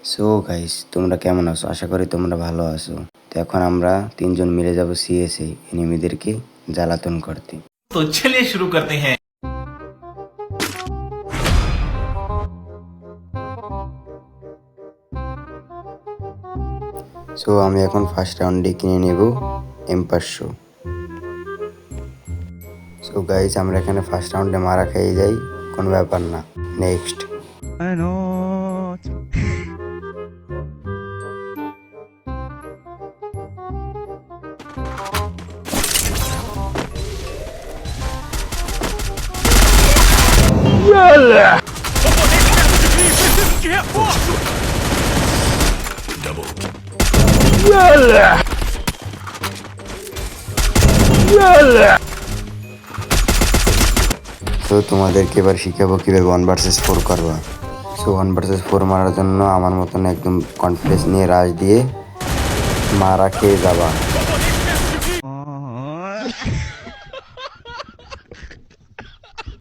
So guys, তোমরা কেমন আছো? আশা করি তোমরা ভালো আছো। তো এখন আমরা তিনজন মিলে যাব সিএসএ এনিমিদেরকে জ্বালাতন করতে। तो चलिए शुरू करते हैं। সো আমি এখন ফার্স্ট রাউন্ডে কিনে নেব M500। সো গাইস, আমরা এখানে ফার্স্ট রাউন্ডে মারা খেয়ে যাই, কোনো ব্যাপার না। নেক্সট। তো তোমাদেরকে এবার শিখাবো কিভাবে 1 vs 4 করবা। সো 1 vs 4 মারার জন্য আমার মতন একদম কনফিডেন্স নিয়ে রাশ দিয়ে মারা খেয়ে যাবা।